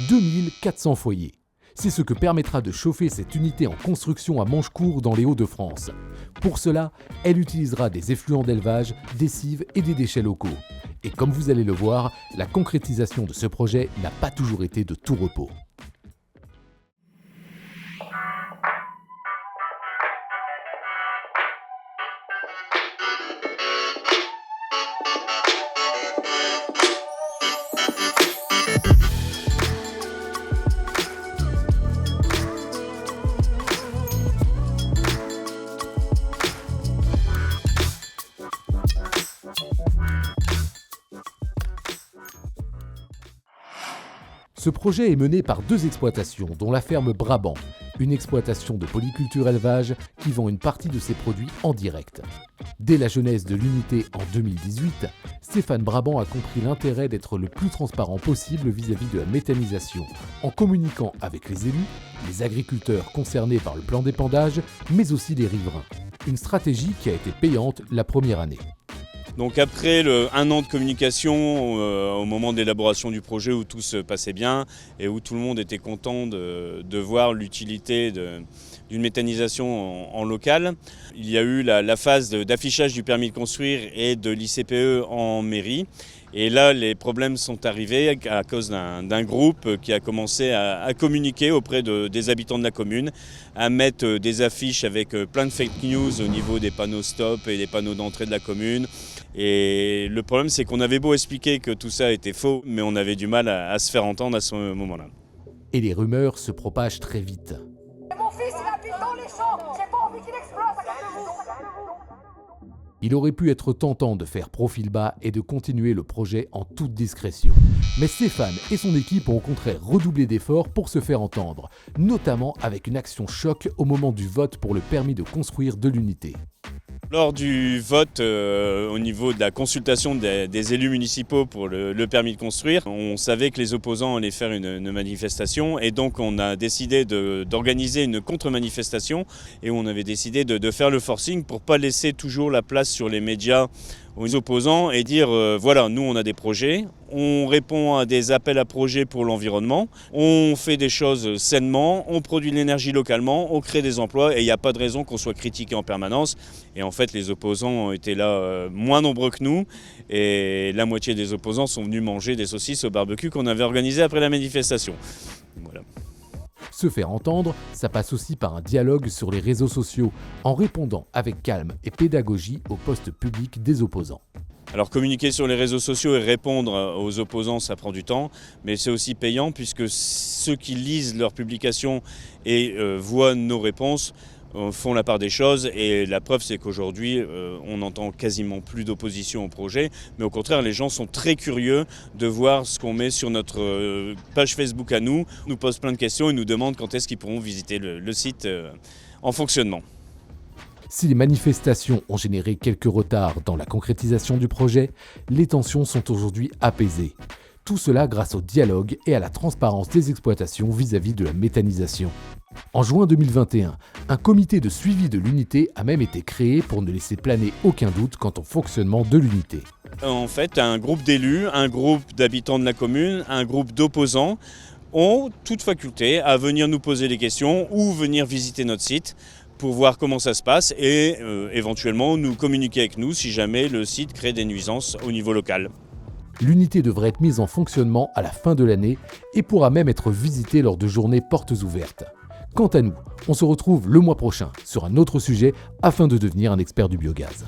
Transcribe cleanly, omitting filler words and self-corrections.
2400 foyers. C'est ce que permettra de chauffer cette unité en construction à Manchecourt dans les Hauts-de-France. Pour cela, elle utilisera des effluents d'élevage, des cives et des déchets locaux. Et comme vous allez le voir, la concrétisation de ce projet n'a pas toujours été de tout repos. Ce projet est mené par 2 exploitations, dont la ferme Brabant, une exploitation de polyculture élevage qui vend une partie de ses produits en direct. Dès la genèse de l'unité en 2018, Stéphane Brabant a compris l'intérêt d'être le plus transparent possible vis-à-vis de la méthanisation, en communiquant avec les élus, les agriculteurs concernés par le plan d'épandage, mais aussi les riverains. Une stratégie qui a été payante la première année. Donc après un an de communication au moment de l'élaboration du projet où tout se passait bien et où tout le monde était content de voir l'utilité d'une méthanisation en local, il y a eu la phase d'affichage du permis de construire et de l'ICPE en mairie. Et là, les problèmes sont arrivés à cause d'un groupe qui a commencé à communiquer auprès des habitants de la commune, à mettre des affiches avec plein de fake news au niveau des panneaux stop et des panneaux d'entrée de la commune. Et le problème, c'est qu'on avait beau expliquer que tout ça était faux, mais on avait du mal à se faire entendre à ce moment-là. Et les rumeurs se propagent très vite. Mon fils, il habite dans les champs, j'ai pas envie qu'il explose à côté de vous. Il aurait pu être tentant de faire profil bas et de continuer le projet en toute discrétion. Mais Stéphane et son équipe ont au contraire redoublé d'efforts pour se faire entendre, notamment avec une action choc au moment du vote pour le permis de construire de l'unité. Lors du vote au niveau de la consultation des élus municipaux pour le permis de construire, on savait que les opposants allaient faire une manifestation et donc on a décidé d'organiser une contre-manifestation et on avait décidé de faire le forcing pour ne pas laisser toujours la place sur les médias aux opposants et dire voilà, nous on a des projets, on répond à des appels à projets pour l'environnement, on fait des choses sainement, on produit de l'énergie localement, on crée des emplois et il n'y a pas de raison qu'on soit critiqué en permanence. Et en fait les opposants étaient là moins nombreux que nous et la moitié des opposants sont venus manger des saucisses au barbecue qu'on avait organisé après la manifestation. Voilà. Se faire entendre, ça passe aussi par un dialogue sur les réseaux sociaux, en répondant avec calme et pédagogie aux postes publics des opposants. Alors communiquer sur les réseaux sociaux et répondre aux opposants, ça prend du temps, mais c'est aussi payant puisque ceux qui lisent leurs publications et voient nos réponses font la part des choses et la preuve c'est qu'aujourd'hui on n'entend quasiment plus d'opposition au projet, mais au contraire les gens sont très curieux de voir ce qu'on met sur notre page Facebook à nous posent plein de questions et nous demandent quand est-ce qu'ils pourront visiter le site en fonctionnement. Si les manifestations ont généré quelques retards dans la concrétisation du projet, les tensions sont aujourd'hui apaisées. Tout cela grâce au dialogue et à la transparence des exploitations vis-à-vis de la méthanisation. En juin 2021, un comité de suivi de l'unité a même été créé pour ne laisser planer aucun doute quant au fonctionnement de l'unité. En fait, un groupe d'élus, un groupe d'habitants de la commune, un groupe d'opposants ont toute faculté à venir nous poser des questions ou venir visiter notre site pour voir comment ça se passe et éventuellement nous communiquer avec nous si jamais le site crée des nuisances au niveau local. L'unité devrait être mise en fonctionnement à la fin de l'année et pourra même être visitée lors de journées portes ouvertes. Quant à nous, on se retrouve le mois prochain sur un autre sujet afin de devenir un expert du biogaz.